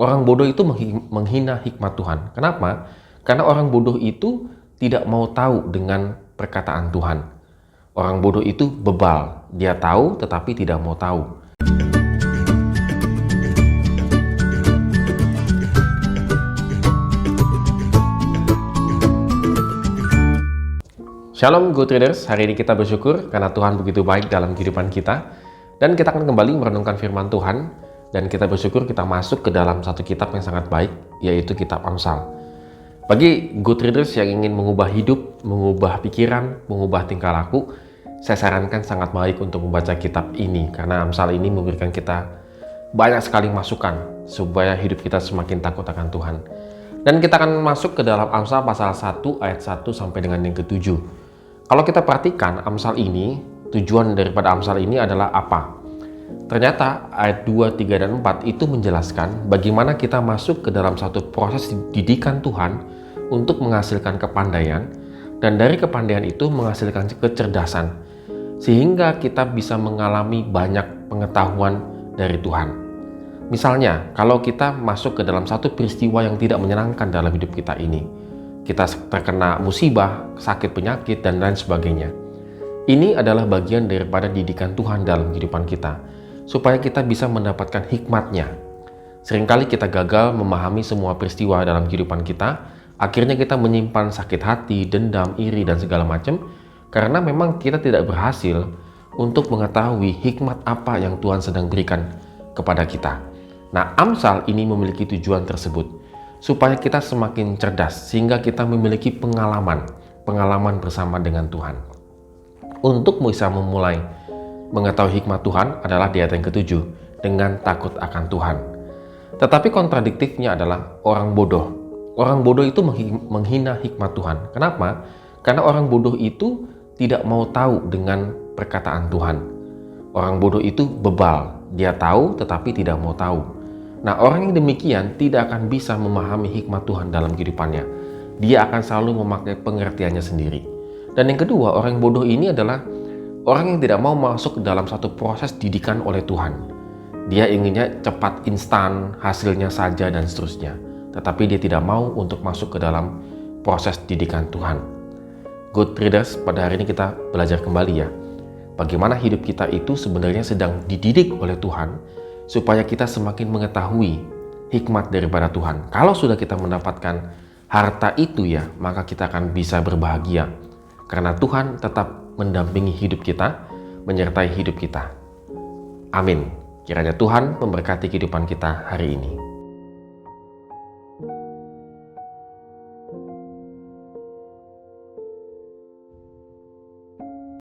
Orang bodoh itu menghina hikmat Tuhan. Kenapa? Karena orang bodoh itu tidak mau tahu dengan perkataan Tuhan. Orang bodoh itu bebal. Dia tahu tetapi tidak mau tahu. Shalom Good Readers, hari ini kita bersyukur karena Tuhan begitu baik dalam kehidupan kita. Dan kita akan kembali merenungkan firman Tuhan. Dan kita bersyukur kita masuk ke dalam satu kitab yang sangat baik, yaitu kitab Amsal. Bagi Good Readers yang ingin mengubah hidup, mengubah pikiran, mengubah tingkah laku, saya sarankan sangat baik untuk membaca kitab ini. Karena Amsal ini memberikan kita banyak sekali masukan supaya hidup kita semakin takut akan Tuhan. Dan kita akan masuk ke dalam Amsal pasal 1 ayat 1 sampai dengan yang ke-7. Kalau kita perhatikan Amsal ini, tujuan daripada Amsal ini adalah apa? Ternyata ayat 2, 3, dan 4 itu menjelaskan bagaimana kita masuk ke dalam satu proses didikan Tuhan untuk menghasilkan kepandaian, dan dari kepandaian itu menghasilkan kecerdasan, sehingga kita bisa mengalami banyak pengetahuan dari Tuhan. Misalnya, kalau kita masuk ke dalam satu peristiwa yang tidak menyenangkan dalam hidup kita ini, kita terkena musibah, sakit penyakit, dan lain sebagainya. Ini adalah bagian daripada didikan Tuhan dalam kehidupan kita, supaya kita bisa mendapatkan hikmatnya. Seringkali kita gagal memahami semua peristiwa dalam kehidupan kita, akhirnya kita menyimpan sakit hati, dendam, iri, dan segala macam, karena memang kita tidak berhasil untuk mengetahui hikmat apa yang Tuhan sedang berikan kepada kita. Nah, Amsal ini memiliki tujuan tersebut, supaya kita semakin cerdas, sehingga kita memiliki pengalaman bersama dengan Tuhan. Untuk bisa memulai mengetahui hikmat Tuhan adalah di ayat yang ke-7, dengan takut akan Tuhan. Tetapi kontradiktifnya adalah orang bodoh. Orang bodoh itu menghina hikmat Tuhan. Kenapa? Karena orang bodoh itu tidak mau tahu dengan perkataan Tuhan. Orang bodoh itu bebal. Dia tahu tetapi tidak mau tahu. Nah, orang yang demikian tidak akan bisa memahami hikmat Tuhan dalam kehidupannya. Dia akan selalu memakai pengertiannya sendiri. Dan yang kedua, orang bodoh ini adalah orang yang tidak mau masuk ke dalam satu proses didikan oleh Tuhan. Dia inginnya cepat, instan, hasilnya saja, dan seterusnya. Tetapi dia tidak mau untuk masuk ke dalam proses didikan Tuhan. Good Readers, pada hari ini kita belajar kembali ya, bagaimana hidup kita itu sebenarnya sedang dididik oleh Tuhan, supaya kita semakin mengetahui hikmat daripada Tuhan. Kalau sudah kita mendapatkan harta itu ya, maka kita akan bisa berbahagia. Karena Tuhan tetap mendampingi hidup kita, menyertai hidup kita. Amin. Kiranya Tuhan memberkati kehidupan kita hari ini.